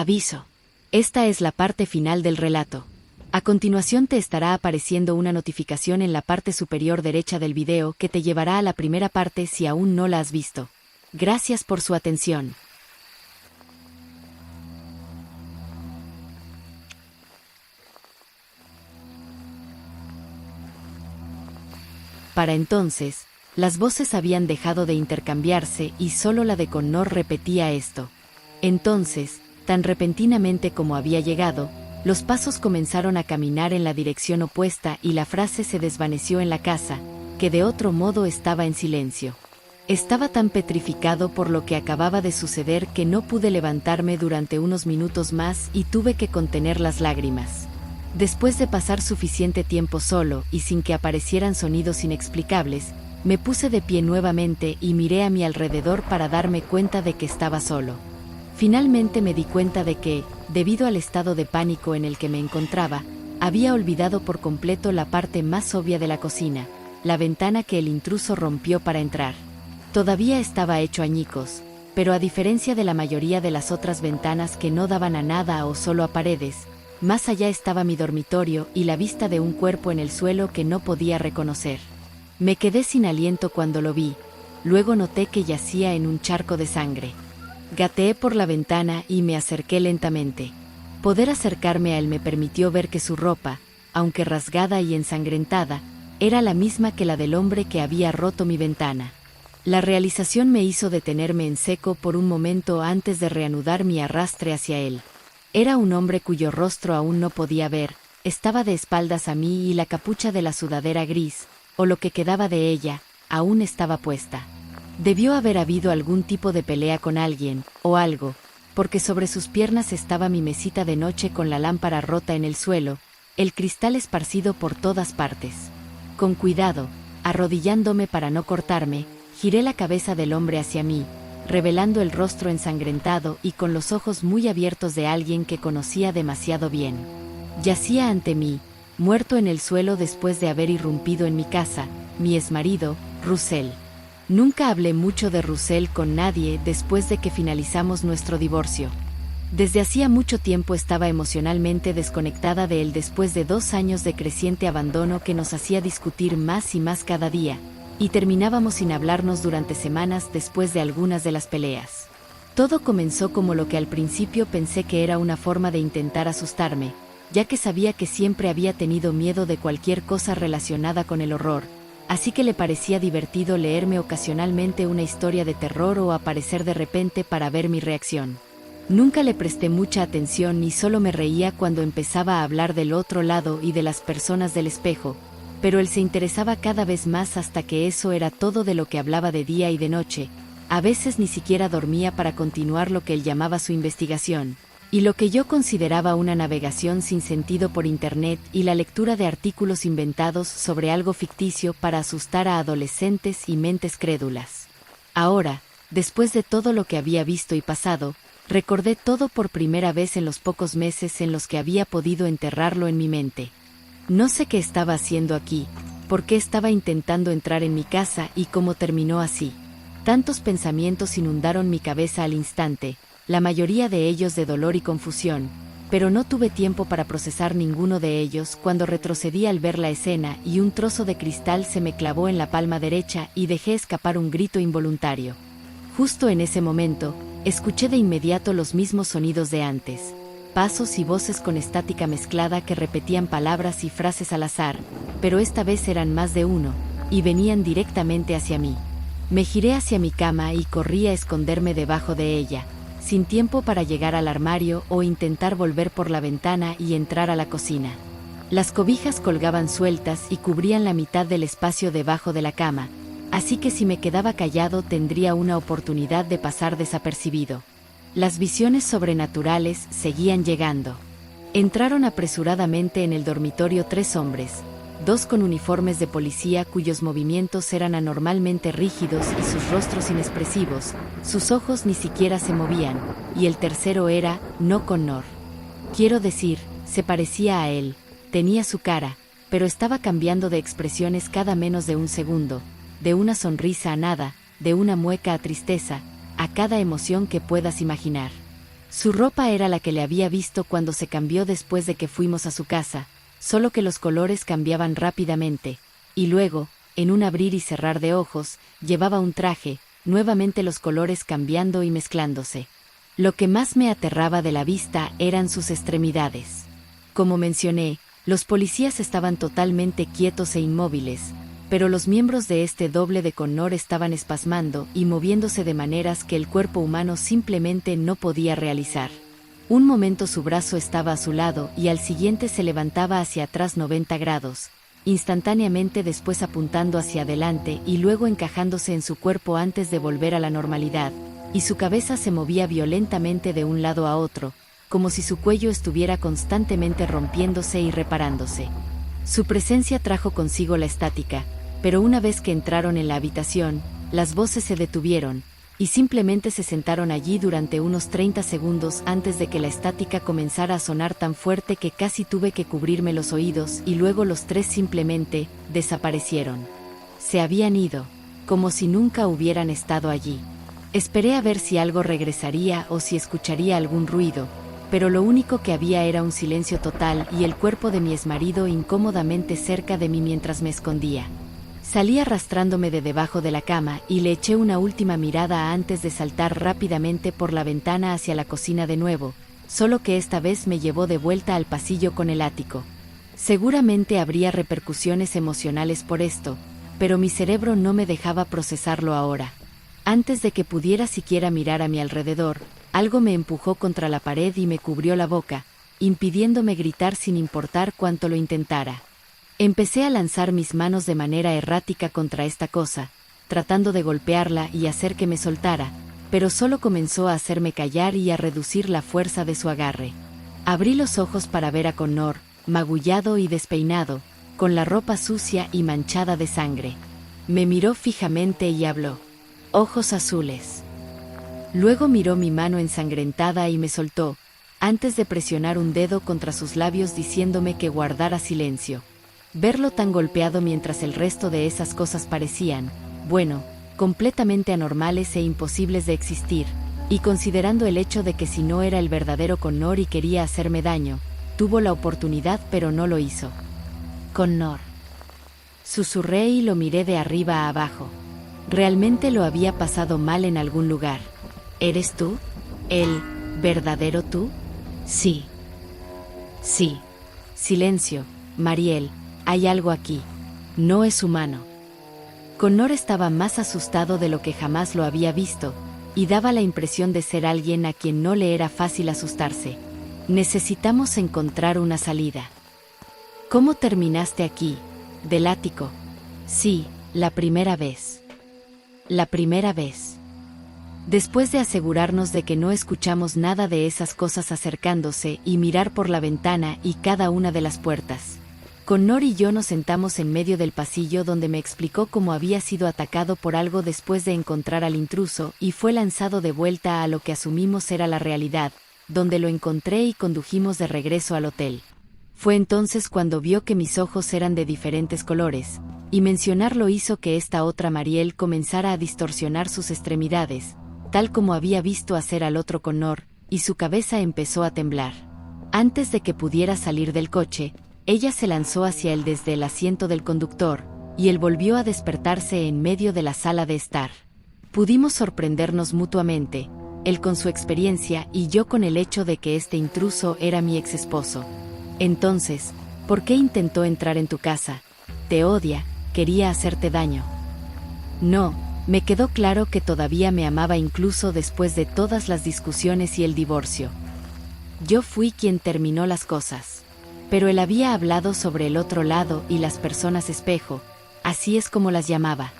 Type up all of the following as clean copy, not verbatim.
Aviso. Esta es la parte final del relato. A continuación te estará apareciendo una notificación en la parte superior derecha del video que te llevará a la primera parte si aún no la has visto. Gracias por su atención. Para entonces, las voces habían dejado de intercambiarse y solo la de Connor repetía esto. Entonces, tan repentinamente como había llegado, los pasos comenzaron a caminar en la dirección opuesta y la frase se desvaneció en la casa, que de otro modo estaba en silencio. Estaba tan petrificado por lo que acababa de suceder que no pude levantarme durante unos minutos más y tuve que contener las lágrimas. Después de pasar suficiente tiempo solo y sin que aparecieran sonidos inexplicables, me puse de pie nuevamente y miré a mi alrededor para darme cuenta de que estaba solo. Finalmente me di cuenta de que, debido al estado de pánico en el que me encontraba, había olvidado por completo la parte más obvia de la cocina, la ventana que el intruso rompió para entrar. Todavía estaba hecho añicos, pero a diferencia de la mayoría de las otras ventanas que no daban a nada o solo a paredes, más allá estaba mi dormitorio y la vista de un cuerpo en el suelo que no podía reconocer. Me quedé sin aliento cuando lo vi, luego noté que yacía en un charco de sangre. Gateé por la ventana y me acerqué lentamente. Poder acercarme a él me permitió ver que su ropa, aunque rasgada y ensangrentada, era la misma que la del hombre que había roto mi ventana. La realización me hizo detenerme en seco por un momento antes de reanudar mi arrastre hacia él. Era un hombre cuyo rostro aún no podía ver, estaba de espaldas a mí y la capucha de la sudadera gris, o lo que quedaba de ella, aún estaba puesta. Debió haber habido algún tipo de pelea con alguien, o algo, porque sobre sus piernas estaba mi mesita de noche con la lámpara rota en el suelo, el cristal esparcido por todas partes. Con cuidado, arrodillándome para no cortarme, giré la cabeza del hombre hacia mí, revelando el rostro ensangrentado y con los ojos muy abiertos de alguien que conocía demasiado bien. Yacía ante mí, muerto en el suelo después de haber irrumpido en mi casa, mi exmarido, Russell. Nunca hablé mucho de Russell con nadie después de que finalizamos nuestro divorcio. Desde hacía mucho tiempo estaba emocionalmente desconectada de él después de 2 años de creciente abandono que nos hacía discutir más y más cada día, y terminábamos sin hablarnos durante semanas después de algunas de las peleas. Todo comenzó como lo que al principio pensé que era una forma de intentar asustarme, ya que sabía que siempre había tenido miedo de cualquier cosa relacionada con el horror, así que le parecía divertido leerme ocasionalmente una historia de terror o aparecer de repente para ver mi reacción. Nunca le presté mucha atención y solo me reía cuando empezaba a hablar del otro lado y de las personas del espejo, pero él se interesaba cada vez más hasta que eso era todo de lo que hablaba de día y de noche. A veces ni siquiera dormía para continuar lo que él llamaba su investigación, y lo que yo consideraba una navegación sin sentido por internet y la lectura de artículos inventados sobre algo ficticio para asustar a adolescentes y mentes crédulas. Ahora, después de todo lo que había visto y pasado, recordé todo por primera vez en los pocos meses en los que había podido enterrarlo en mi mente. No sé qué estaba haciendo aquí, por qué estaba intentando entrar en mi casa y cómo terminó así. Tantos pensamientos inundaron mi cabeza al instante, la mayoría de ellos de dolor y confusión, pero no tuve tiempo para procesar ninguno de ellos cuando retrocedí al ver la escena y un trozo de cristal se me clavó en la palma derecha y dejé escapar un grito involuntario. Justo en ese momento, escuché de inmediato los mismos sonidos de antes. Pasos y voces con estática mezclada que repetían palabras y frases al azar, pero esta vez eran más de uno, y venían directamente hacia mí. Me giré hacia mi cama y corrí a esconderme debajo de ella, sin tiempo para llegar al armario o intentar volver por la ventana y entrar a la cocina. Las cobijas colgaban sueltas y cubrían la mitad del espacio debajo de la cama, así que si me quedaba callado tendría una oportunidad de pasar desapercibido. Las visiones sobrenaturales seguían llegando. Entraron apresuradamente en el dormitorio 3 hombres, 2 con uniformes de policía cuyos movimientos eran anormalmente rígidos y sus rostros inexpresivos, sus ojos ni siquiera se movían, y el tercero era, no Connor. Quiero decir, se parecía a él, tenía su cara, pero estaba cambiando de expresiones cada menos de un segundo, de una sonrisa a nada, de una mueca a tristeza, a cada emoción que puedas imaginar. Su ropa era la que le había visto cuando se cambió después de que fuimos a su casa, solo que los colores cambiaban rápidamente, y luego, en un abrir y cerrar de ojos, llevaba un traje, nuevamente los colores cambiando y mezclándose. Lo que más me aterraba de la vista eran sus extremidades. Como mencioné, los policías estaban totalmente quietos e inmóviles, pero los miembros de este doble de Connor estaban espasmando y moviéndose de maneras que el cuerpo humano simplemente no podía realizar. Un momento su brazo estaba a su lado y al siguiente se levantaba hacia atrás 90 grados, instantáneamente después apuntando hacia adelante y luego encajándose en su cuerpo antes de volver a la normalidad, y su cabeza se movía violentamente de un lado a otro, como si su cuello estuviera constantemente rompiéndose y reparándose. Su presencia trajo consigo la estática, pero una vez que entraron en la habitación, las voces se detuvieron, y simplemente se sentaron allí durante unos 30 segundos antes de que la estática comenzara a sonar tan fuerte que casi tuve que cubrirme los oídos y luego los tres simplemente desaparecieron. Se habían ido, como si nunca hubieran estado allí. Esperé a ver si algo regresaría o si escucharía algún ruido, pero lo único que había era un silencio total y el cuerpo de mi exmarido incómodamente cerca de mí mientras me escondía. Salí arrastrándome de debajo de la cama y le eché una última mirada antes de saltar rápidamente por la ventana hacia la cocina de nuevo, solo que esta vez me llevó de vuelta al pasillo con el ático. Seguramente habría repercusiones emocionales por esto, pero mi cerebro no me dejaba procesarlo ahora. Antes de que pudiera siquiera mirar a mi alrededor, algo me empujó contra la pared y me cubrió la boca, impidiéndome gritar sin importar cuánto lo intentara. Empecé a lanzar mis manos de manera errática contra esta cosa, tratando de golpearla y hacer que me soltara, pero solo comenzó a hacerme callar y a reducir la fuerza de su agarre. Abrí los ojos para ver a Connor, magullado y despeinado, con la ropa sucia y manchada de sangre. Me miró fijamente y habló. Ojos azules. Luego miró mi mano ensangrentada y me soltó, antes de presionar un dedo contra sus labios diciéndome que guardara silencio. Verlo tan golpeado mientras el resto de esas cosas parecían, bueno, completamente anormales e imposibles de existir, y considerando el hecho de que si no era el verdadero Connor y quería hacerme daño, tuvo la oportunidad pero no lo hizo. Connor. Susurré y lo miré de arriba a abajo. Realmente lo había pasado mal en algún lugar. ¿Eres tú? ¿El verdadero tú? Sí. Sí. Silencio, Mariel, hay algo aquí. No es humano. Connor estaba más asustado de lo que jamás lo había visto, y daba la impresión de ser alguien a quien no le era fácil asustarse. Necesitamos encontrar una salida. ¿Cómo terminaste aquí, del ático? Sí, la primera vez. La primera vez. Después de asegurarnos de que no escuchamos nada de esas cosas acercándose y mirar por la ventana y cada una de las puertas. Connor y yo nos sentamos en medio del pasillo donde me explicó cómo había sido atacado por algo después de encontrar al intruso y fue lanzado de vuelta a lo que asumimos era la realidad, donde lo encontré y condujimos de regreso al hotel. Fue entonces cuando vio que mis ojos eran de diferentes colores, y mencionarlo hizo que esta otra Mariel comenzara a distorsionar sus extremidades, tal como había visto hacer al otro Connor, y su cabeza empezó a temblar. Antes de que pudiera salir del coche, ella se lanzó hacia él desde el asiento del conductor, y él volvió a despertarse en medio de la sala de estar. Pudimos sorprendernos mutuamente, él con su experiencia y yo con el hecho de que este intruso era mi ex esposo. Entonces, ¿por qué intentó entrar en tu casa? Te odia, quería hacerte daño. No, me quedó claro que todavía me amaba incluso después de todas las discusiones y el divorcio. Yo fui quien terminó las cosas. Pero él había hablado sobre el otro lado y las personas espejo, así es como las llamaba.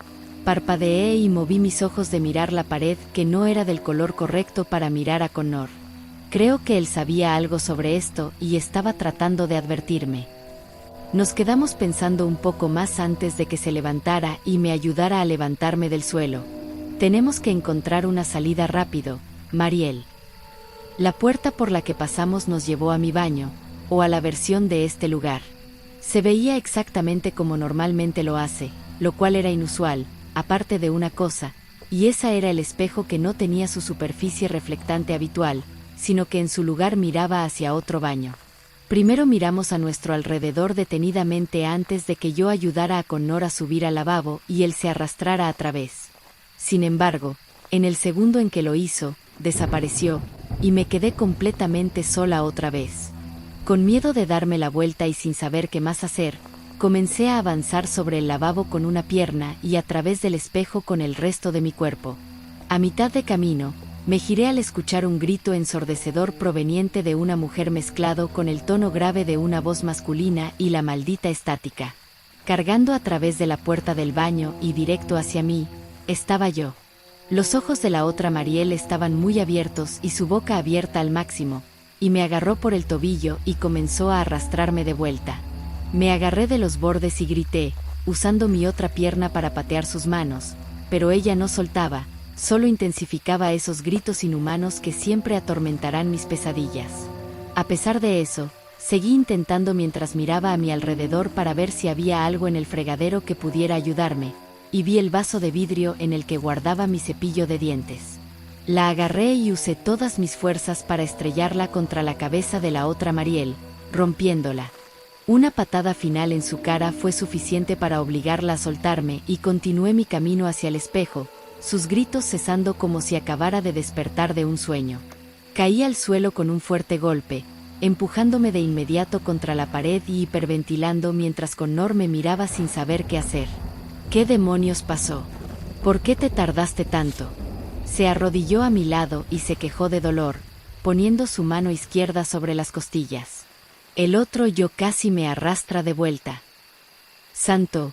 Parpadeé y moví mis ojos de mirar la pared que no era del color correcto para mirar a Connor. Creo que él sabía algo sobre esto y estaba tratando de advertirme. Nos quedamos pensando un poco más antes de que se levantara y me ayudara a levantarme del suelo. Tenemos que encontrar una salida rápido, Mariel. La puerta por la que pasamos nos llevó a mi baño, o a la versión de este lugar. Se veía exactamente como normalmente lo hace, lo cual era inusual, aparte de una cosa, y esa era el espejo que no tenía su superficie reflectante habitual, sino que en su lugar miraba hacia otro baño. Primero miramos a nuestro alrededor detenidamente antes de que yo ayudara a Connor a subir al lavabo y él se arrastrara a través. Sin embargo, en el segundo en que lo hizo, desapareció, y me quedé completamente sola otra vez. Con miedo de darme la vuelta y sin saber qué más hacer, comencé a avanzar sobre el lavabo con una pierna y a través del espejo con el resto de mi cuerpo. A mitad de camino, me giré al escuchar un grito ensordecedor proveniente de una mujer mezclado con el tono grave de una voz masculina y la maldita estática. Cargando a través de la puerta del baño y directo hacia mí, estaba yo. Los ojos de la otra Mariel estaban muy abiertos y su boca abierta al máximo, y me agarró por el tobillo y comenzó a arrastrarme de vuelta. Me agarré de los bordes y grité, usando mi otra pierna para patear sus manos, pero ella no soltaba, solo intensificaba esos gritos inhumanos que siempre atormentarán mis pesadillas. A pesar de eso, seguí intentando mientras miraba a mi alrededor para ver si había algo en el fregadero que pudiera ayudarme, y vi el vaso de vidrio en el que guardaba mi cepillo de dientes. La agarré y usé todas mis fuerzas para estrellarla contra la cabeza de la otra Mariel, rompiéndola. Una patada final en su cara fue suficiente para obligarla a soltarme y continué mi camino hacia el espejo, sus gritos cesando como si acabara de despertar de un sueño. Caí al suelo con un fuerte golpe, empujándome de inmediato contra la pared y hiperventilando mientras Connor me miraba sin saber qué hacer. ¿Qué demonios pasó? ¿Por qué te tardaste tanto? Se arrodilló a mi lado y se quejó de dolor, poniendo su mano izquierda sobre las costillas. El otro yo casi me arrastra de vuelta. Santo.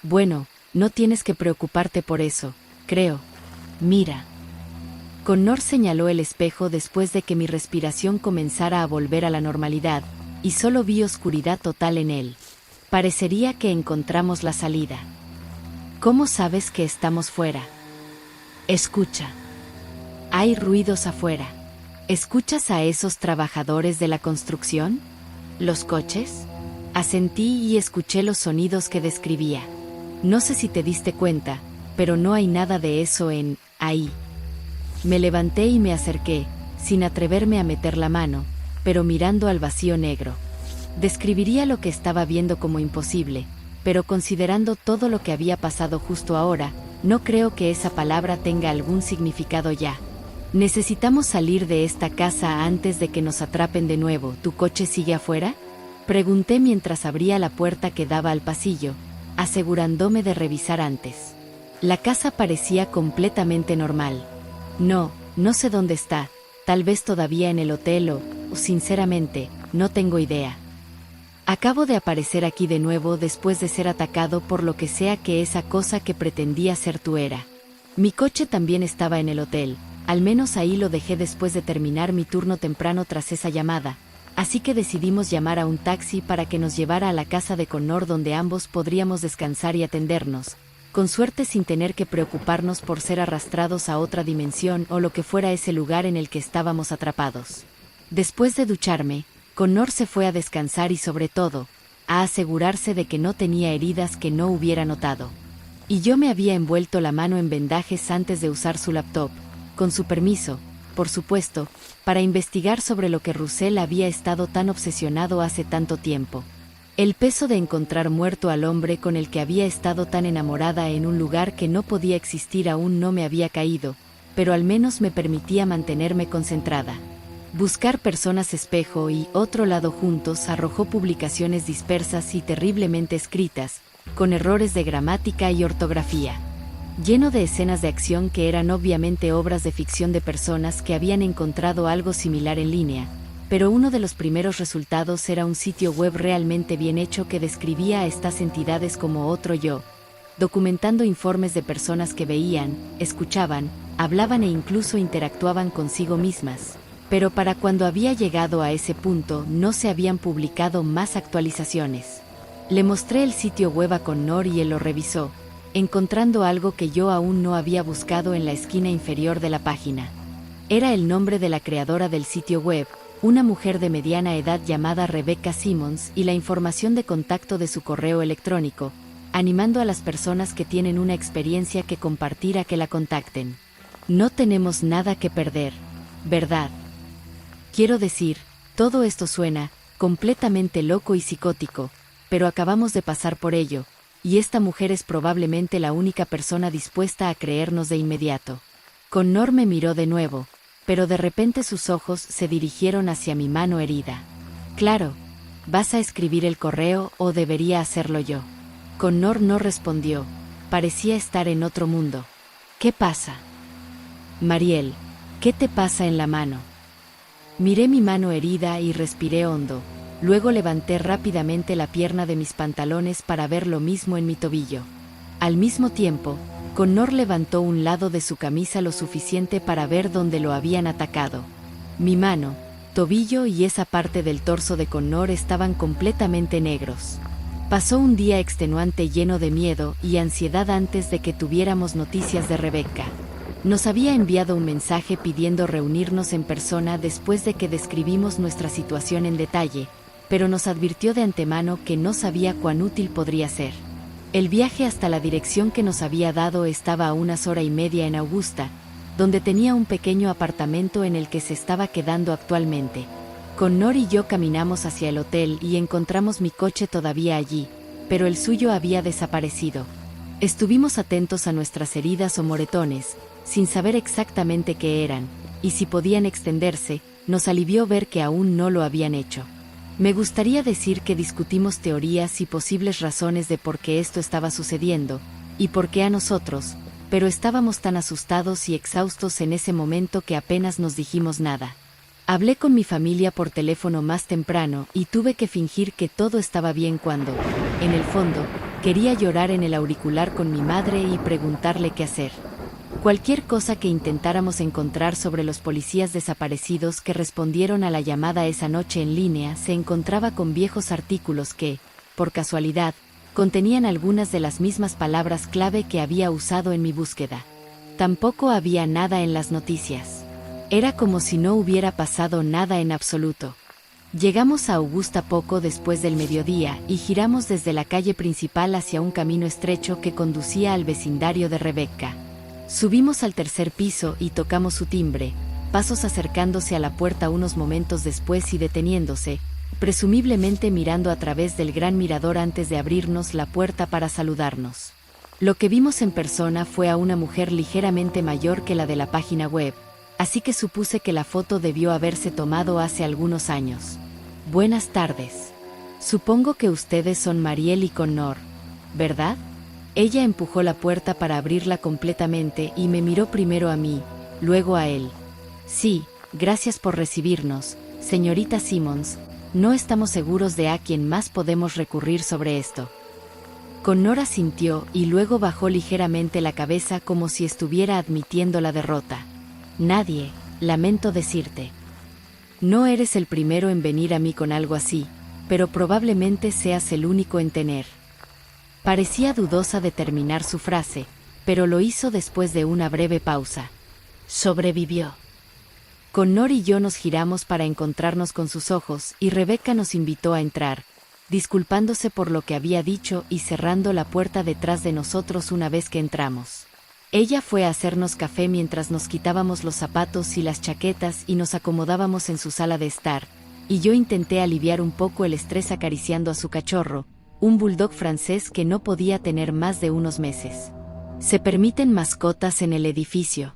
Bueno, no tienes que preocuparte por eso, creo. Mira. Connor señaló el espejo después de que mi respiración comenzara a volver a la normalidad, y solo vi oscuridad total en él. Parecería que encontramos la salida. ¿Cómo sabes que estamos fuera? Escucha. Hay ruidos afuera. ¿Escuchas a esos trabajadores de la construcción? ¿Los coches? Asentí y escuché los sonidos que describía. No sé si te diste cuenta, pero no hay nada de eso ahí. Me levanté y me acerqué, sin atreverme a meter la mano, pero mirando al vacío negro. Describiría lo que estaba viendo como imposible, pero considerando todo lo que había pasado justo ahora, no creo que esa palabra tenga algún significado ya. Necesitamos salir de esta casa antes de que nos atrapen de nuevo. ¿Tu coche sigue afuera? Pregunté mientras abría la puerta que daba al pasillo, asegurándome de revisar antes. La casa parecía completamente normal. No sé dónde está, tal vez todavía en el hotel o, sinceramente, no tengo idea. Acabo de aparecer aquí de nuevo después de ser atacado por lo que sea que esa cosa que pretendía ser tú era. Mi coche también estaba en el hotel. Al menos ahí lo dejé después de terminar mi turno temprano tras esa llamada, así que decidimos llamar a un taxi para que nos llevara a la casa de Connor donde ambos podríamos descansar y atendernos, con suerte sin tener que preocuparnos por ser arrastrados a otra dimensión o lo que fuera ese lugar en el que estábamos atrapados. Después de ducharme, Connor se fue a descansar y sobre todo, a asegurarse de que no tenía heridas que no hubiera notado. Y yo me había envuelto la mano en vendajes antes de usar su laptop, con su permiso, por supuesto, para investigar sobre lo que Russell había estado tan obsesionado hace tanto tiempo. El peso de encontrar muerto al hombre con el que había estado tan enamorada en un lugar que no podía existir aún no me había caído, pero al menos me permitía mantenerme concentrada. Buscar personas espejo y otro lado juntos arrojó publicaciones dispersas y terriblemente escritas, con errores de gramática y ortografía. Lleno de escenas de acción que eran obviamente obras de ficción de personas que habían encontrado algo similar en línea, pero uno de los primeros resultados era un sitio web realmente bien hecho que describía a estas entidades como otro yo, documentando informes de personas que veían, escuchaban, hablaban e incluso interactuaban consigo mismas, pero para cuando había llegado a ese punto no se habían publicado más actualizaciones. Le mostré el sitio web a Connor y él lo revisó, encontrando algo que yo aún no había buscado en la esquina inferior de la página. Era el nombre de la creadora del sitio web, una mujer de mediana edad llamada Rebecca Simmons, y la información de contacto de su correo electrónico, animando a las personas que tienen una experiencia que compartir a que la contacten. No tenemos nada que perder, ¿verdad? Quiero decir, todo esto suena completamente loco y psicótico, pero acabamos de pasar por ello, y esta mujer es probablemente la única persona dispuesta a creernos de inmediato. Connor me miró de nuevo, pero de repente sus ojos se dirigieron hacia mi mano herida. Claro, ¿vas a escribir el correo o debería hacerlo yo? Connor no respondió, parecía estar en otro mundo. ¿Qué pasa? Mariel, ¿qué te pasa en la mano? Miré mi mano herida y respiré hondo. Luego levanté rápidamente la pierna de mis pantalones para ver lo mismo en mi tobillo. Al mismo tiempo, Connor levantó un lado de su camisa lo suficiente para ver dónde lo habían atacado. Mi mano, tobillo y esa parte del torso de Connor estaban completamente negros. Pasó un día extenuante lleno de miedo y ansiedad antes de que tuviéramos noticias de Rebecca. Nos había enviado un mensaje pidiendo reunirnos en persona después de que describimos nuestra situación en detalle, pero nos advirtió de antemano que no sabía cuán útil podría ser. El viaje hasta la dirección que nos había dado estaba a unas horas y media en Augusta, donde tenía un pequeño apartamento en el que se estaba quedando actualmente. Connor y yo caminamos hacia el hotel y encontramos mi coche todavía allí, pero el suyo había desaparecido. Estuvimos atentos a nuestras heridas o moretones, sin saber exactamente qué eran, y si podían extenderse, nos alivió ver que aún no lo habían hecho. Me gustaría decir que discutimos teorías y posibles razones de por qué esto estaba sucediendo, y por qué a nosotros, pero estábamos tan asustados y exhaustos en ese momento que apenas nos dijimos nada. Hablé con mi familia por teléfono más temprano y tuve que fingir que todo estaba bien cuando, en el fondo, quería llorar en el auricular con mi madre y preguntarle qué hacer. Cualquier cosa que intentáramos encontrar sobre los policías desaparecidos que respondieron a la llamada esa noche en línea se encontraba con viejos artículos que, por casualidad, contenían algunas de las mismas palabras clave que había usado en mi búsqueda. Tampoco había nada en las noticias. Era como si no hubiera pasado nada en absoluto. Llegamos a Augusta poco después del mediodía y giramos desde la calle principal hacia un camino estrecho que conducía al vecindario de Rebecca. Subimos al tercer piso y tocamos su timbre, pasos acercándose a la puerta unos momentos después y deteniéndose, presumiblemente mirando a través del gran mirador antes de abrirnos la puerta para saludarnos. Lo que vimos en persona fue a una mujer ligeramente mayor que la de la página web, así que supuse que la foto debió haberse tomado hace algunos años. Buenas tardes. Supongo que ustedes son Mariel y Connor, ¿verdad? Ella empujó la puerta para abrirla completamente y me miró primero a mí, luego a él. Sí, gracias por recibirnos, señorita Simmons. No estamos seguros de a quién más podemos recurrir sobre esto. Connor asintió y luego bajó ligeramente la cabeza como si estuviera admitiendo la derrota. Nadie, lamento decirte. No eres el primero en venir a mí con algo así, pero probablemente seas el único en tener. Parecía dudosa de terminar su frase, pero lo hizo después de una breve pausa. Sobrevivió. Connor y yo nos giramos para encontrarnos con sus ojos y Rebecca nos invitó a entrar, disculpándose por lo que había dicho y cerrando la puerta detrás de nosotros una vez que entramos. Ella fue a hacernos café mientras nos quitábamos los zapatos y las chaquetas y nos acomodábamos en su sala de estar, y yo intenté aliviar un poco el estrés acariciando a su cachorro, un bulldog francés que no podía tener más de unos meses. ¿Se permiten mascotas en el edificio?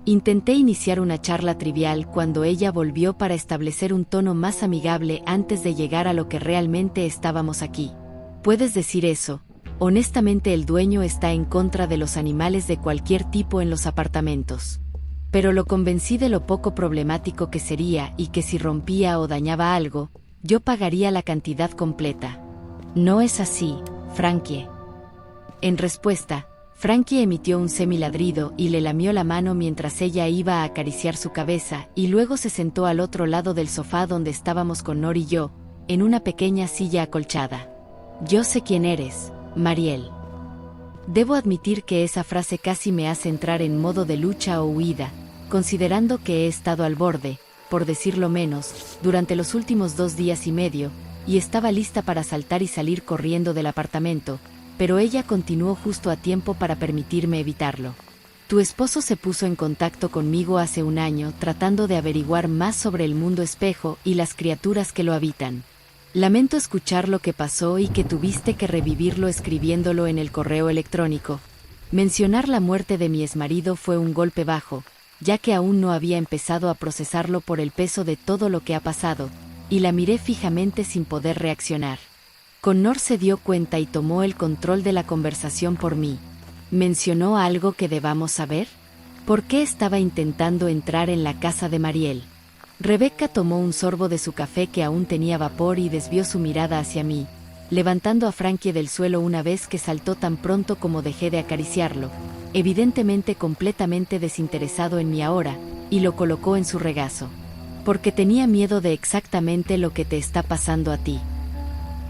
Intenté iniciar una charla trivial cuando ella volvió para establecer un tono más amigable antes de llegar a lo que realmente estábamos aquí. Puedes decir eso. Honestamente, el dueño está en contra de los animales de cualquier tipo en los apartamentos. Pero lo convencí de lo poco problemático que sería y que si rompía o dañaba algo, yo pagaría la cantidad completa. No es así, Frankie. En respuesta, Frankie emitió un semiladrido y le lamió la mano mientras ella iba a acariciar su cabeza y luego se sentó al otro lado del sofá donde estábamos Connor y yo, en una pequeña silla acolchada. Yo sé quién eres, Mariel. Debo admitir que esa frase casi me hace entrar en modo de lucha o huida, considerando que he estado al borde, por decirlo menos, durante los últimos 2 días y medio, y estaba lista para saltar y salir corriendo del apartamento, pero ella continuó justo a tiempo para permitirme evitarlo. Tu esposo se puso en contacto conmigo hace un año tratando de averiguar más sobre el mundo espejo y las criaturas que lo habitan. Lamento escuchar lo que pasó y que tuviste que revivirlo escribiéndolo en el correo electrónico. Mencionar la muerte de mi exmarido fue un golpe bajo, ya que aún no había empezado a procesarlo por el peso de todo lo que ha pasado, y la miré fijamente sin poder reaccionar. Connor se dio cuenta y tomó el control de la conversación por mí. ¿Mencionó algo que debamos saber? ¿Por qué estaba intentando entrar en la casa de Mariel? Rebecca tomó un sorbo de su café que aún tenía vapor y desvió su mirada hacia mí, levantando a Frankie del suelo una vez que saltó tan pronto como dejé de acariciarlo, evidentemente completamente desinteresado en mí ahora, y lo colocó en su regazo. Porque tenía miedo de exactamente lo que te está pasando a ti.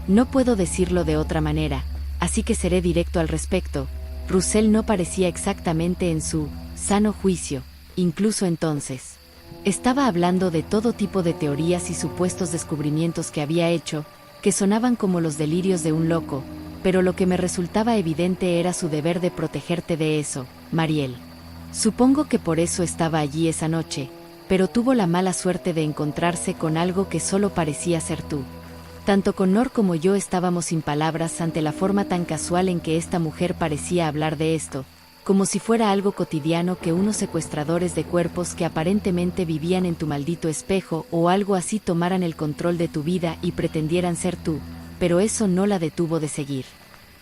No puedo decirlo de otra manera, así que seré directo al respecto. Russell no parecía exactamente en su sano juicio, incluso entonces. Estaba hablando de todo tipo de teorías y supuestos descubrimientos que había hecho, que sonaban como los delirios de un loco, pero lo que me resultaba evidente era su deber de protegerte de eso, Mariel. Supongo que por eso estaba allí esa noche, pero tuvo la mala suerte de encontrarse con algo que solo parecía ser tú. Tanto Connor como yo estábamos sin palabras ante la forma tan casual en que esta mujer parecía hablar de esto, como si fuera algo cotidiano que unos secuestradores de cuerpos que aparentemente vivían en tu maldito espejo o algo así tomaran el control de tu vida y pretendieran ser tú, pero eso no la detuvo de seguir.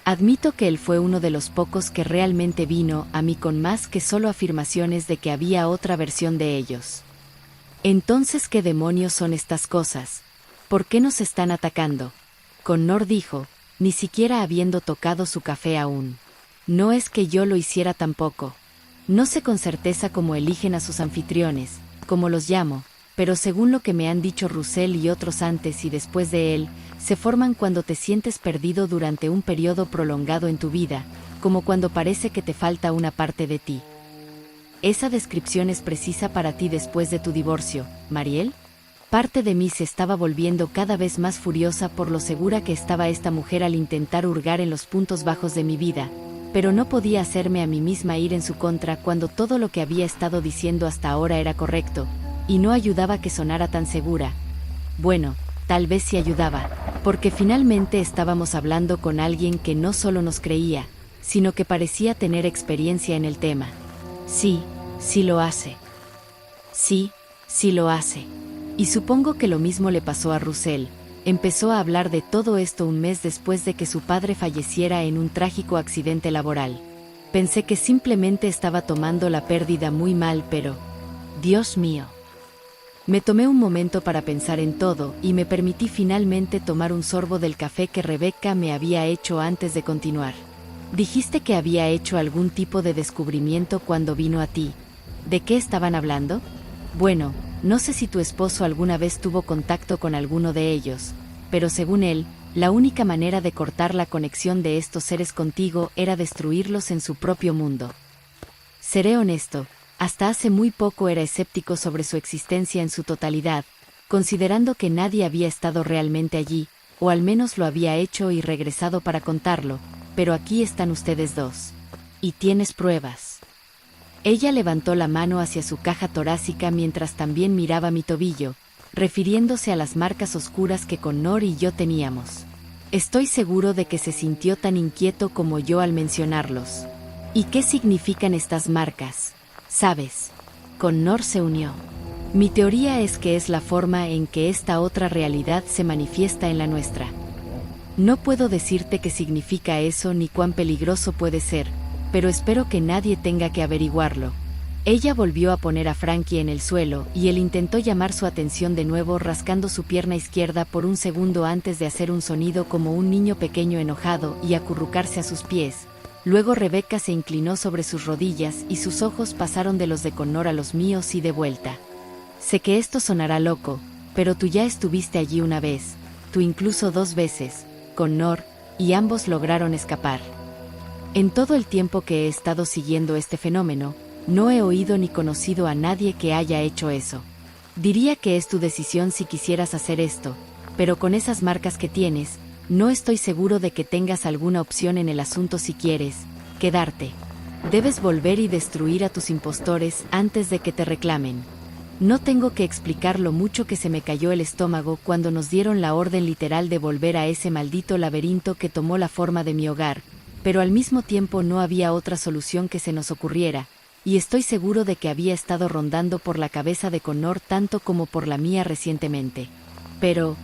Admito que él fue uno de los pocos que realmente vino a mí con más que solo afirmaciones de que había otra versión de ellos. Entonces, ¿qué demonios son estas cosas? ¿Por qué nos están atacando? Connor dijo, ni siquiera habiendo tocado su café aún. No es que yo lo hiciera tampoco. No sé con certeza cómo eligen a sus anfitriones, como los llamo, pero según lo que me han dicho Russell y otros antes y después de él, se forman cuando te sientes perdido durante un periodo prolongado en tu vida, como cuando parece que te falta una parte de ti. ¿Esa descripción es precisa para ti después de tu divorcio, Mariel? Parte de mí se estaba volviendo cada vez más furiosa por lo segura que estaba esta mujer al intentar hurgar en los puntos bajos de mi vida, pero no podía hacerme a mí misma ir en su contra cuando todo lo que había estado diciendo hasta ahora era correcto, y no ayudaba que sonara tan segura. Bueno, tal vez sí ayudaba, porque finalmente estábamos hablando con alguien que no solo nos creía, sino que parecía tener experiencia en el tema. Sí, sí lo hace. Sí, sí lo hace. Y supongo que lo mismo le pasó a Russell. Empezó a hablar de todo esto un mes después de que su padre falleciera en un trágico accidente laboral. Pensé que simplemente estaba tomando la pérdida muy mal, pero... Dios mío. Me tomé un momento para pensar en todo y me permití finalmente tomar un sorbo del café que Rebecca me había hecho antes de continuar. Dijiste que había hecho algún tipo de descubrimiento cuando vino a ti. ¿De qué estaban hablando? Bueno, no sé si tu esposo alguna vez tuvo contacto con alguno de ellos, pero según él, la única manera de cortar la conexión de estos seres contigo era destruirlos en su propio mundo. Seré honesto, hasta hace muy poco era escéptico sobre su existencia en su totalidad, considerando que nadie había estado realmente allí, o al menos lo había hecho y regresado para contarlo, pero aquí están ustedes dos. Y tienes pruebas. Ella levantó la mano hacia su caja torácica mientras también miraba mi tobillo, refiriéndose a las marcas oscuras que Connor y yo teníamos. Estoy seguro de que se sintió tan inquieto como yo al mencionarlos. ¿Y qué significan estas marcas? ¿Sabes? Connor se unió. Mi teoría es que es la forma en que esta otra realidad se manifiesta en la nuestra. No puedo decirte qué significa eso ni cuán peligroso puede ser, pero espero que nadie tenga que averiguarlo. Ella volvió a poner a Frankie en el suelo y él intentó llamar su atención de nuevo rascando su pierna izquierda por un segundo antes de hacer un sonido como un niño pequeño enojado y acurrucarse a sus pies. Luego Rebecca se inclinó sobre sus rodillas y sus ojos pasaron de los de Connor a los míos y de vuelta. Sé que esto sonará loco, pero tú ya estuviste allí una vez, tú incluso 2 veces, Connor, y ambos lograron escapar. En todo el tiempo que he estado siguiendo este fenómeno, no he oído ni conocido a nadie que haya hecho eso. Diría que es tu decisión si quisieras hacer esto, pero con esas marcas que tienes, no estoy seguro de que tengas alguna opción en el asunto si quieres quedarte. Debes volver y destruir a tus impostores antes de que te reclamen. No tengo que explicar lo mucho que se me cayó el estómago cuando nos dieron la orden literal de volver a ese maldito laberinto que tomó la forma de mi hogar, pero al mismo tiempo no había otra solución que se nos ocurriera, y estoy seguro de que había estado rondando por la cabeza de Connor tanto como por la mía recientemente. Pero,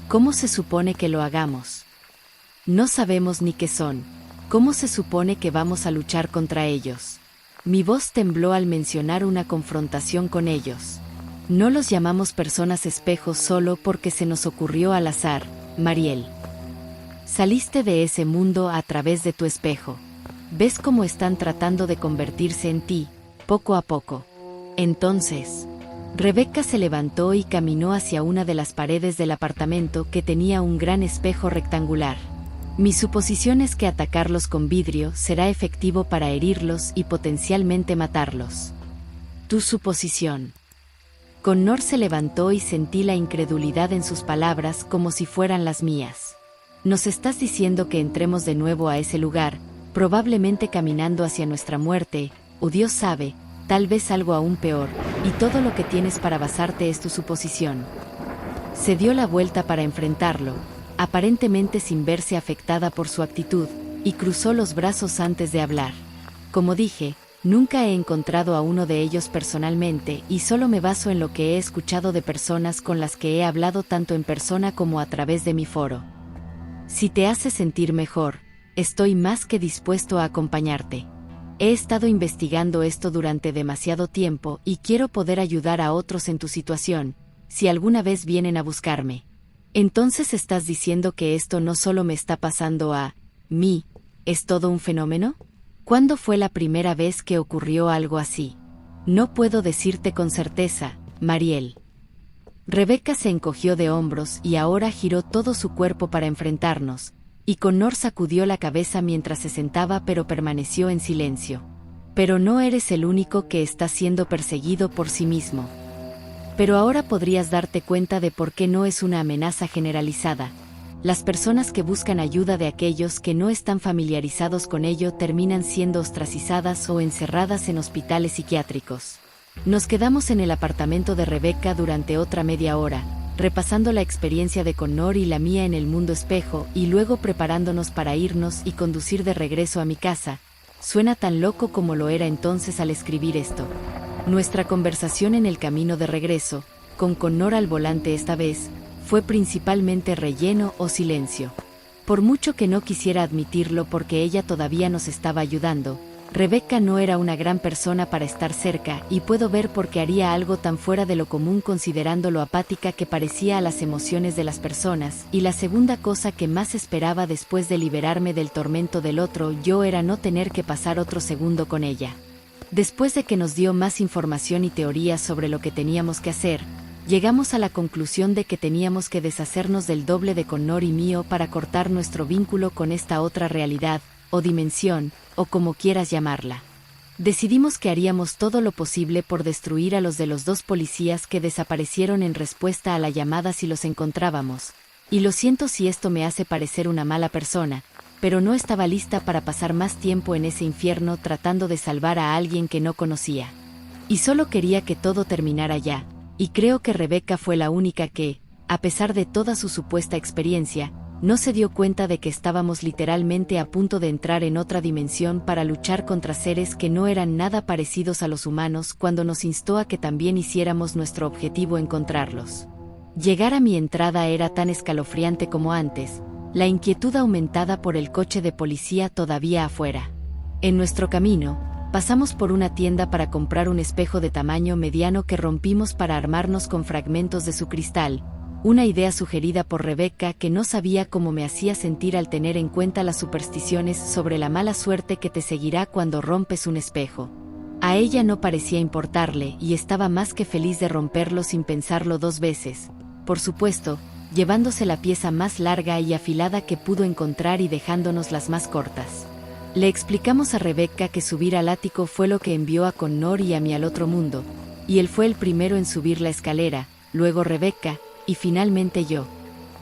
¿cómo se supone que lo hagamos? No sabemos ni qué son. ¿Cómo se supone que vamos a luchar contra ellos? Mi voz tembló al mencionar una confrontación con ellos. No los llamamos personas espejos solo porque se nos ocurrió al azar, Mariel. Saliste de ese mundo a través de tu espejo. ¿Ves cómo están tratando de convertirse en ti, poco a poco? Entonces, Rebecca se levantó y caminó hacia una de las paredes del apartamento que tenía un gran espejo rectangular. Mi suposición es que atacarlos con vidrio será efectivo para herirlos y potencialmente matarlos. Tu suposición. Connor se levantó y sentí la incredulidad en sus palabras como si fueran las mías. ¿Nos estás diciendo que entremos de nuevo a ese lugar, probablemente caminando hacia nuestra muerte, o Dios sabe, tal vez algo aún peor, y todo lo que tienes para basarte es tu suposición? Se dio la vuelta para enfrentarlo, aparentemente sin verse afectada por su actitud, y cruzó los brazos antes de hablar. Como dije, nunca he encontrado a uno de ellos personalmente y solo me baso en lo que he escuchado de personas con las que he hablado tanto en persona como a través de mi foro. Si te hace sentir mejor, estoy más que dispuesto a acompañarte. He estado investigando esto durante demasiado tiempo y quiero poder ayudar a otros en tu situación, si alguna vez vienen a buscarme. Entonces estás diciendo que esto no solo me está pasando a mí, ¿es todo un fenómeno? ¿Cuándo fue la primera vez que ocurrió algo así? No puedo decirte con certeza, Mariel. Rebecca se encogió de hombros y ahora giró todo su cuerpo para enfrentarnos, y Connor sacudió la cabeza mientras se sentaba pero permaneció en silencio. Pero no eres el único que está siendo perseguido por sí mismo. Pero ahora podrías darte cuenta de por qué no es una amenaza generalizada. Las personas que buscan ayuda de aquellos que no están familiarizados con ello terminan siendo ostracizadas o encerradas en hospitales psiquiátricos. Nos quedamos en el apartamento de Rebecca durante otra media hora, repasando la experiencia de Connor y la mía en el mundo espejo y luego preparándonos para irnos y conducir de regreso a mi casa. Suena tan loco como lo era entonces al escribir esto. Nuestra conversación en el camino de regreso, con Connor al volante esta vez, fue principalmente relleno o silencio. Por mucho que no quisiera admitirlo porque ella todavía nos estaba ayudando, Rebecca no era una gran persona para estar cerca y puedo ver por qué haría algo tan fuera de lo común considerando lo apática que parecía a las emociones de las personas, y la segunda cosa que más esperaba después de liberarme del tormento del otro yo era no tener que pasar otro segundo con ella. Después de que nos dio más información y teorías sobre lo que teníamos que hacer, llegamos a la conclusión de que teníamos que deshacernos del doble de Connor y mío para cortar nuestro vínculo con esta otra realidad, o dimensión, o como quieras llamarla. Decidimos que haríamos todo lo posible por destruir a los de los dos policías que desaparecieron en respuesta a la llamada si los encontrábamos, y lo siento si esto me hace parecer una mala persona, pero no estaba lista para pasar más tiempo en ese infierno tratando de salvar a alguien que no conocía. Y solo quería que todo terminara ya, y creo que Rebecca fue la única que, a pesar de toda su supuesta experiencia, no se dio cuenta de que estábamos literalmente a punto de entrar en otra dimensión para luchar contra seres que no eran nada parecidos a los humanos cuando nos instó a que también hiciéramos nuestro objetivo encontrarlos. Llegar a mi entrada era tan escalofriante como antes, la inquietud aumentada por el coche de policía todavía afuera. En nuestro camino, pasamos por una tienda para comprar un espejo de tamaño mediano que rompimos para armarnos con fragmentos de su cristal, una idea sugerida por Rebecca que no sabía cómo me hacía sentir al tener en cuenta las supersticiones sobre la mala suerte que te seguirá cuando rompes un espejo. A ella no parecía importarle y estaba más que feliz de romperlo sin pensarlo dos veces, por supuesto, llevándose la pieza más larga y afilada que pudo encontrar y dejándonos las más cortas. Le explicamos a Rebecca que subir al ático fue lo que envió a Connor y a mí al otro mundo, y él fue el primero en subir la escalera, luego Rebecca, y finalmente yo.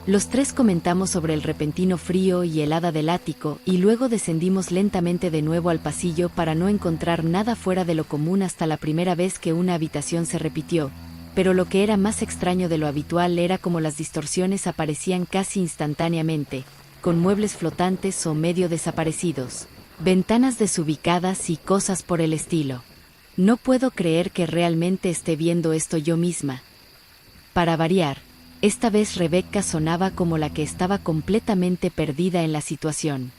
Los tres comentamos sobre el repentino frío y helada del ático y luego descendimos lentamente de nuevo al pasillo para no encontrar nada fuera de lo común hasta la primera vez que una habitación se repitió, pero lo que era más extraño de lo habitual era como las distorsiones aparecían casi instantáneamente, con muebles flotantes o medio desaparecidos, ventanas desubicadas y cosas por el estilo. No puedo creer que realmente esté viendo esto yo misma. Para variar, esta vez Rebecca sonaba como la que estaba completamente perdida en la situación.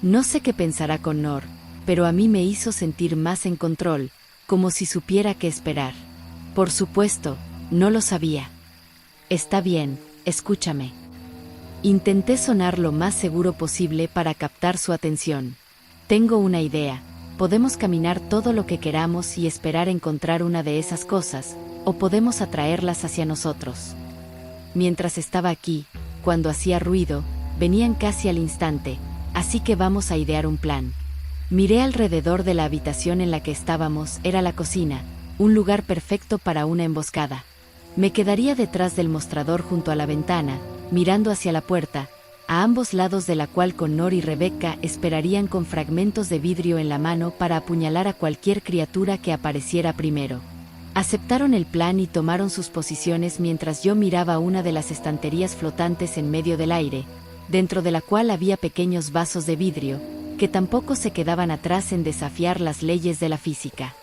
No sé qué pensará Connor, pero a mí me hizo sentir más en control, como si supiera qué esperar. Por supuesto, no lo sabía. Está bien, escúchame. Intenté sonar lo más seguro posible para captar su atención. Tengo una idea. Podemos caminar todo lo que queramos y esperar encontrar una de esas cosas, o podemos atraerlas hacia nosotros. Mientras estaba aquí, cuando hacía ruido, venían casi al instante, así que vamos a idear un plan. Miré alrededor de la habitación en la que estábamos, era la cocina, un lugar perfecto para una emboscada. Me quedaría detrás del mostrador junto a la ventana, mirando hacia la puerta, a ambos lados de la cual Connor y Rebecca esperarían con fragmentos de vidrio en la mano para apuñalar a cualquier criatura que apareciera primero. Aceptaron el plan y tomaron sus posiciones mientras yo miraba una de las estanterías flotantes en medio del aire, dentro de la cual había pequeños vasos de vidrio, que tampoco se quedaban atrás en desafiar las leyes de la física.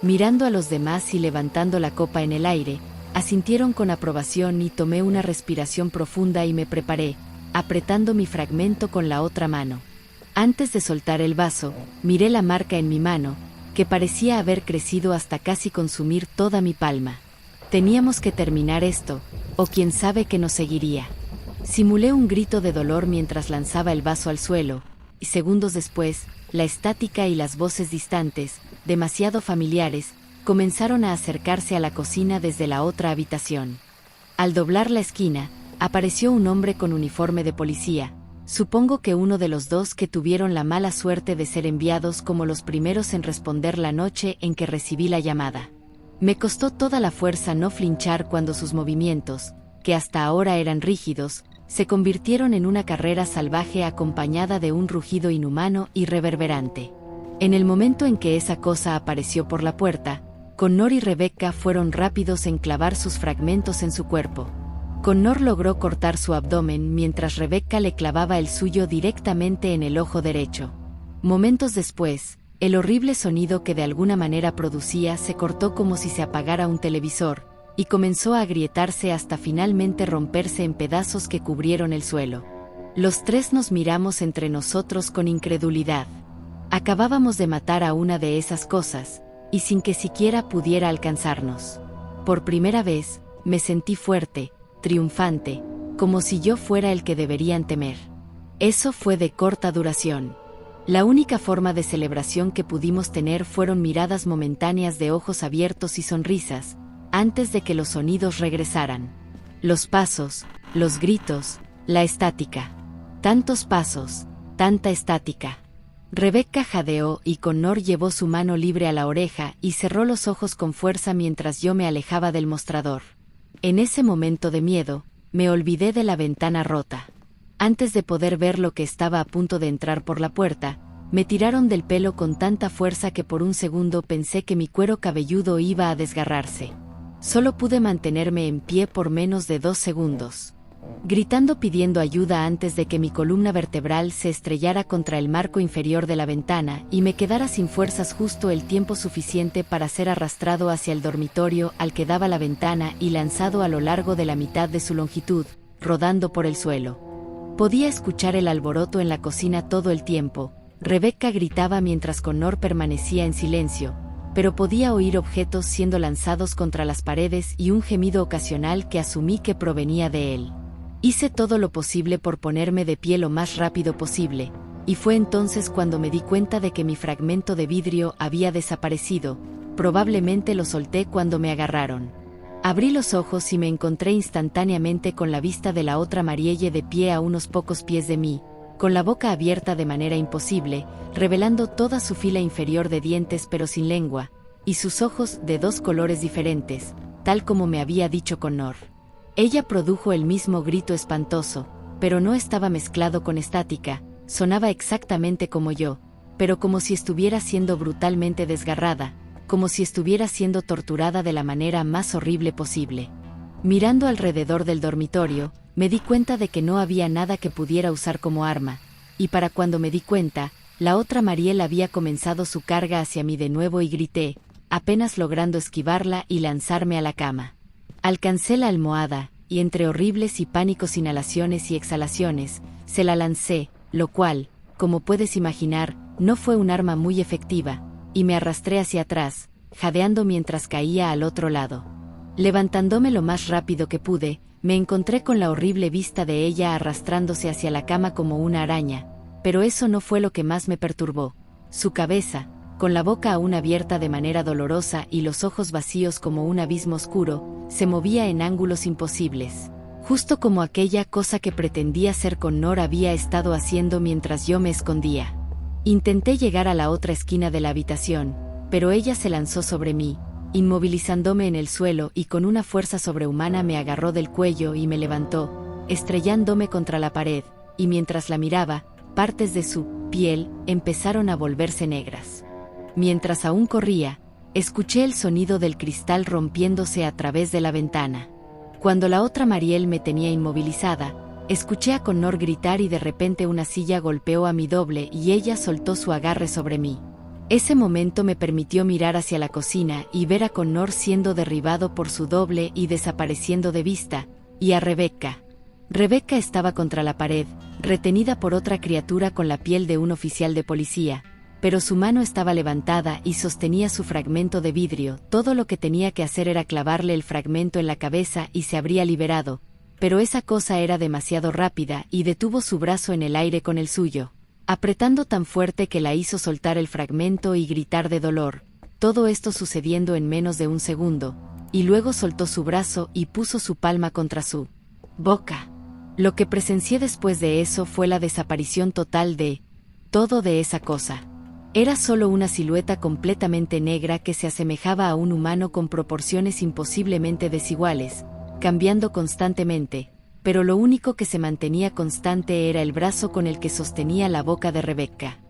Mirando a los demás y levantando la copa en el aire, asintieron con aprobación y tomé una respiración profunda y me preparé, apretando mi fragmento con la otra mano. Antes de soltar el vaso, miré la marca en mi mano, que parecía haber crecido hasta casi consumir toda mi palma. Teníamos que terminar esto, o quién sabe qué nos seguiría. Simulé un grito de dolor mientras lanzaba el vaso al suelo, y segundos después, la estática y las voces distantes, demasiado familiares, comenzaron a acercarse a la cocina desde la otra habitación. Al doblar la esquina, apareció un hombre con uniforme de policía. Supongo que uno de los dos que tuvieron la mala suerte de ser enviados como los primeros en responder la noche en que recibí la llamada. Me costó toda la fuerza no flinchar cuando sus movimientos, que hasta ahora eran rígidos, se convirtieron en una carrera salvaje acompañada de un rugido inhumano y reverberante. En el momento en que esa cosa apareció por la puerta, Connor y Rebecca fueron rápidos en clavar sus fragmentos en su cuerpo. Connor logró cortar su abdomen mientras Rebecca le clavaba el suyo directamente en el ojo derecho. Momentos después, el horrible sonido que de alguna manera producía se cortó como si se apagara un televisor, y comenzó a agrietarse hasta finalmente romperse en pedazos que cubrieron el suelo. Los tres nos miramos entre nosotros con incredulidad. Acabábamos de matar a una de esas cosas, y sin que siquiera pudiera alcanzarnos. Por primera vez, me sentí fuerte, triunfante, como si yo fuera el que deberían temer. Eso fue de corta duración. La única forma de celebración que pudimos tener fueron miradas momentáneas de ojos abiertos y sonrisas, antes de que los sonidos regresaran. Los pasos, los gritos, la estática. Tantos pasos, tanta estática. Rebecca jadeó y Connor llevó su mano libre a la oreja y cerró los ojos con fuerza mientras yo me alejaba del mostrador. En ese momento de miedo, me olvidé de la ventana rota. Antes de poder ver lo que estaba a punto de entrar por la puerta, me tiraron del pelo con tanta fuerza que por un segundo pensé que mi cuero cabelludo iba a desgarrarse. Solo pude mantenerme en pie por menos de 2 segundos. Gritando pidiendo ayuda antes de que mi columna vertebral se estrellara contra el marco inferior de la ventana y me quedara sin fuerzas justo el tiempo suficiente para ser arrastrado hacia el dormitorio al que daba la ventana y lanzado a lo largo de la mitad de su longitud, rodando por el suelo. Podía escuchar el alboroto en la cocina todo el tiempo. Rebecca gritaba mientras Connor permanecía en silencio, pero podía oír objetos siendo lanzados contra las paredes y un gemido ocasional que asumí que provenía de él. Hice todo lo posible por ponerme de pie lo más rápido posible, y fue entonces cuando me di cuenta de que mi fragmento de vidrio había desaparecido. Probablemente lo solté cuando me agarraron. Abrí los ojos y me encontré instantáneamente con la vista de la otra Marielle de pie a unos pocos pies de mí, con la boca abierta de manera imposible, revelando toda su fila inferior de dientes pero sin lengua, y sus ojos de 2 colores diferentes, tal como me había dicho Connor. Ella produjo el mismo grito espantoso, pero no estaba mezclado con estática, sonaba exactamente como yo, pero como si estuviera siendo brutalmente desgarrada, como si estuviera siendo torturada de la manera más horrible posible. Mirando alrededor del dormitorio, me di cuenta de que no había nada que pudiera usar como arma, y para cuando me di cuenta, la otra Mariel había comenzado su carga hacia mí de nuevo y grité, apenas logrando esquivarla y lanzarme a la cama. Alcancé la almohada, y entre horribles y pánicos inhalaciones y exhalaciones, se la lancé, lo cual, como puedes imaginar, no fue un arma muy efectiva, y me arrastré hacia atrás, jadeando mientras caía al otro lado. Levantándome lo más rápido que pude, me encontré con la horrible vista de ella arrastrándose hacia la cama como una araña, pero eso no fue lo que más me perturbó. Su cabeza, con la boca aún abierta de manera dolorosa y los ojos vacíos como un abismo oscuro, se movía en ángulos imposibles, justo como aquella cosa que pretendía ser Connor había estado haciendo mientras yo me escondía. Intenté llegar a la otra esquina de la habitación, pero ella se lanzó sobre mí, inmovilizándome en el suelo y con una fuerza sobrehumana me agarró del cuello y me levantó, estrellándome contra la pared, y mientras la miraba, partes de su piel empezaron a volverse negras. Mientras aún corría, escuché el sonido del cristal rompiéndose a través de la ventana. Cuando la otra Mariel me tenía inmovilizada, escuché a Connor gritar y de repente una silla golpeó a mi doble y ella soltó su agarre sobre mí. Ese momento me permitió mirar hacia la cocina y ver a Connor siendo derribado por su doble y desapareciendo de vista, y a Rebecca. Rebecca estaba contra la pared, retenida por otra criatura con la piel de un oficial de policía, pero su mano estaba levantada y sostenía su fragmento de vidrio. Todo lo que tenía que hacer era clavarle el fragmento en la cabeza y se habría liberado, pero esa cosa era demasiado rápida y detuvo su brazo en el aire con el suyo, apretando tan fuerte que la hizo soltar el fragmento y gritar de dolor, todo esto sucediendo en menos de un segundo, y luego soltó su brazo y puso su palma contra su boca. Lo que presencié después de eso fue la desaparición total de todo de esa cosa. Era solo una silueta completamente negra que se asemejaba a un humano con proporciones imposiblemente desiguales, cambiando constantemente, pero lo único que se mantenía constante era el brazo con el que sostenía la boca de Rebecca.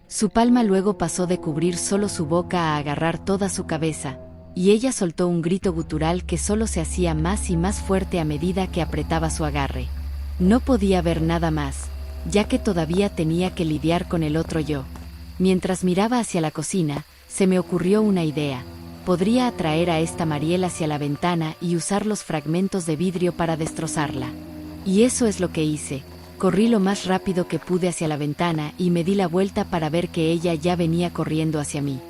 Su palma luego pasó de cubrir solo su boca a agarrar toda su cabeza, y ella soltó un grito gutural que solo se hacía más y más fuerte a medida que apretaba su agarre. No podía ver nada más, ya que todavía tenía que lidiar con el otro yo. Mientras miraba hacia la cocina, se me ocurrió una idea. Podría atraer a esta Mariel hacia la ventana y usar los fragmentos de vidrio para destrozarla. Y eso es lo que hice. Corrí lo más rápido que pude hacia la ventana y me di la vuelta para ver que ella ya venía corriendo hacia mí.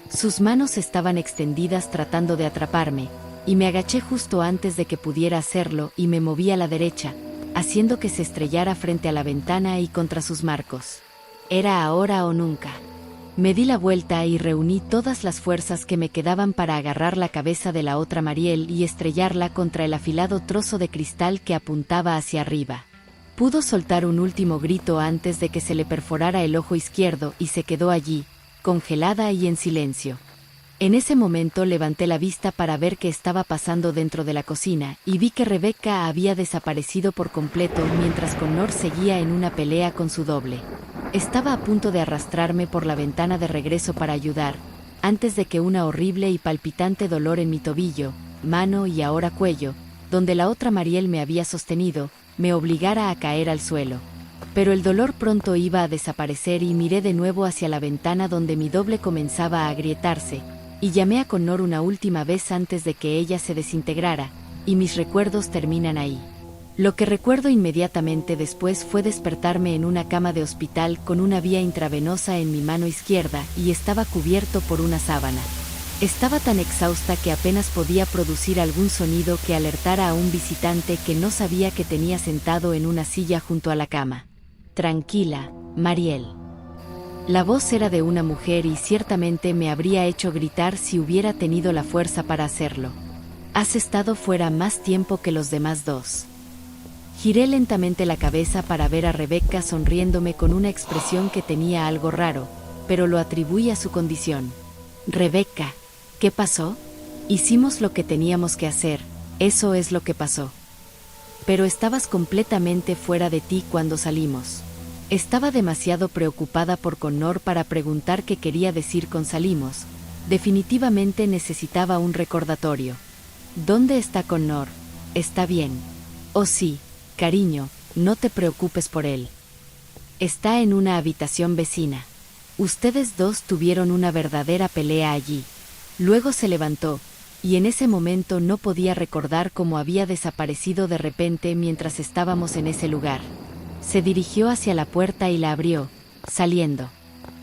Sus manos estaban extendidas tratando de atraparme, y me agaché justo antes de que pudiera hacerlo y me moví a la derecha, haciendo que se estrellara frente a la ventana y contra sus marcos. Era ahora o nunca. Me di la vuelta y reuní todas las fuerzas que me quedaban para agarrar la cabeza de la otra Mariel y estrellarla contra el afilado trozo de cristal que apuntaba hacia arriba. Pudo soltar un último grito antes de que se le perforara el ojo izquierdo y se quedó allí, congelada y en silencio. En ese momento levanté la vista para ver qué estaba pasando dentro de la cocina y vi que Rebecca había desaparecido por completo mientras Connor seguía en una pelea con su doble. Estaba a punto de arrastrarme por la ventana de regreso para ayudar, antes de que una horrible y palpitante dolor en mi tobillo, mano y ahora cuello, donde la otra Mariel me había sostenido, me obligara a caer al suelo. Pero el dolor pronto iba a desaparecer y miré de nuevo hacia la ventana donde mi doble comenzaba a agrietarse, y llamé a Connor una última vez antes de que ella se desintegrara, y mis recuerdos terminan ahí. Lo que recuerdo inmediatamente después fue despertarme en una cama de hospital con una vía intravenosa en mi mano izquierda y estaba cubierto por una sábana. Estaba tan exhausta que apenas podía producir algún sonido que alertara a un visitante que no sabía que tenía sentado en una silla junto a la cama. Tranquila, Mariel. La voz era de una mujer y ciertamente me habría hecho gritar si hubiera tenido la fuerza para hacerlo. Has estado fuera más tiempo que los demás dos. Giré lentamente la cabeza para ver a Rebecca sonriéndome con una expresión que tenía algo raro, pero lo atribuí a su condición. Rebecca, ¿qué pasó? Hicimos lo que teníamos que hacer, eso es lo que pasó. Pero estabas completamente fuera de ti cuando salimos. Estaba demasiado preocupada por Connor para preguntar qué quería decir con salimos. Definitivamente necesitaba un recordatorio. ¿Dónde está Connor? Está bien. Oh sí, cariño, no te preocupes por él. Está en una habitación vecina. Ustedes dos tuvieron una verdadera pelea allí. Luego se levantó, y en ese momento no podía recordar cómo había desaparecido de repente mientras estábamos en ese lugar. Se dirigió hacia la puerta y la abrió, saliendo.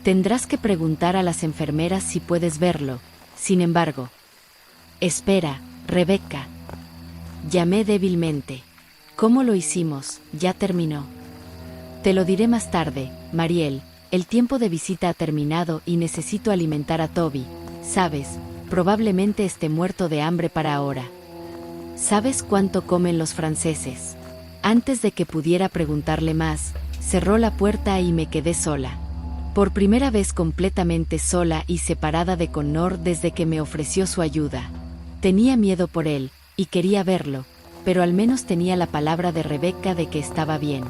Tendrás que preguntar a las enfermeras si puedes verlo, sin embargo. Espera, Rebecca. Llamé débilmente. ¿Cómo lo hicimos? Ya terminó. Te lo diré más tarde, Mariel. El tiempo de visita ha terminado y necesito alimentar a Toby. ¿Sabes? Probablemente esté muerto de hambre para ahora. ¿Sabes cuánto comen los franceses? Antes de que pudiera preguntarle más, cerró la puerta y me quedé sola. Por primera vez completamente sola y separada de Connor desde que me ofreció su ayuda. Tenía miedo por él, y quería verlo, pero al menos tenía la palabra de Rebecca de que estaba bien.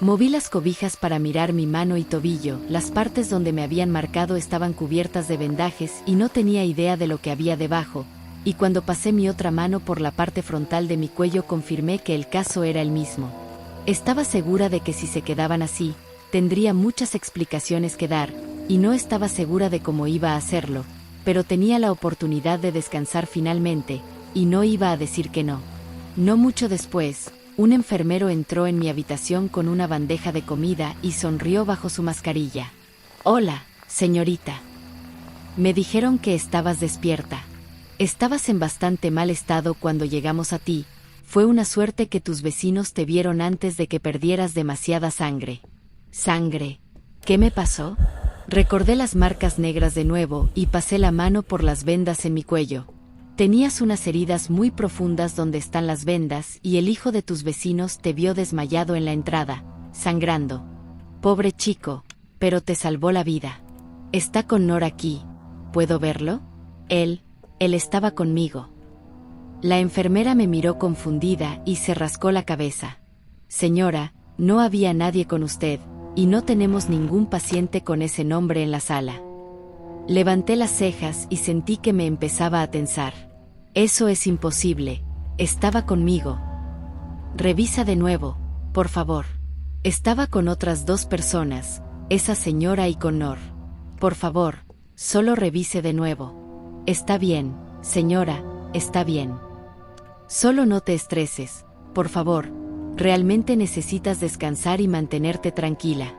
Moví las cobijas para mirar mi mano y tobillo, las partes donde me habían marcado estaban cubiertas de vendajes y no tenía idea de lo que había debajo, y cuando pasé mi otra mano por la parte frontal de mi cuello confirmé que el caso era el mismo. Estaba segura de que si se quedaban así, tendría muchas explicaciones que dar, y no estaba segura de cómo iba a hacerlo, pero tenía la oportunidad de descansar finalmente, y no iba a decir que no. No mucho después, un enfermero entró en mi habitación con una bandeja de comida y sonrió bajo su mascarilla. «Hola, señorita. Me dijeron que estabas despierta. Estabas en bastante mal estado cuando llegamos a ti. Fue una suerte que tus vecinos te vieron antes de que perdieras demasiada sangre». ¿Sangre? ¿Qué me pasó? Recordé las marcas negras de nuevo y pasé la mano por las vendas en mi cuello. Tenías unas heridas muy profundas donde están las vendas y el hijo de tus vecinos te vio desmayado en la entrada, sangrando. Pobre chico, pero te salvó la vida. Está Connor aquí. ¿Puedo verlo? Él estaba conmigo. La enfermera me miró confundida y se rascó la cabeza. Señora, no había nadie con usted, y no tenemos ningún paciente con ese nombre en la sala. Levanté las cejas y sentí que me empezaba a tensar. Eso es imposible. Estaba conmigo. Revisa de nuevo, por favor. Estaba con otras dos personas, esa señora y Connor. Por favor, solo revise de nuevo. Está bien, señora, está bien. Solo no te estreses, por favor. Realmente necesitas descansar y mantenerte tranquila.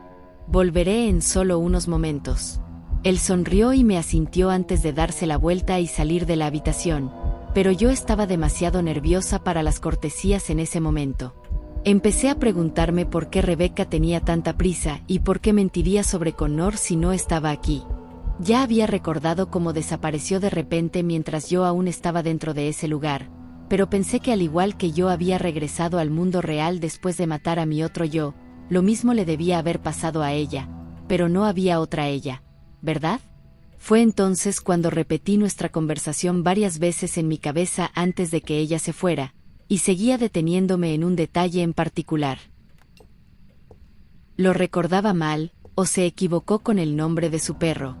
Volveré en solo unos momentos. Él sonrió y me asintió antes de darse la vuelta y salir de la habitación, pero yo estaba demasiado nerviosa para las cortesías en ese momento. Empecé a preguntarme por qué Rebecca tenía tanta prisa y por qué mentiría sobre Connor si no estaba aquí. Ya había recordado cómo desapareció de repente mientras yo aún estaba dentro de ese lugar, pero pensé que al igual que yo había regresado al mundo real después de matar a mi otro yo, lo mismo le debía haber pasado a ella, pero no había otra ella, ¿verdad? Fue entonces cuando repetí nuestra conversación varias veces en mi cabeza antes de que ella se fuera, y seguía deteniéndome en un detalle en particular. ¿Lo recordaba mal, o se equivocó con el nombre de su perro?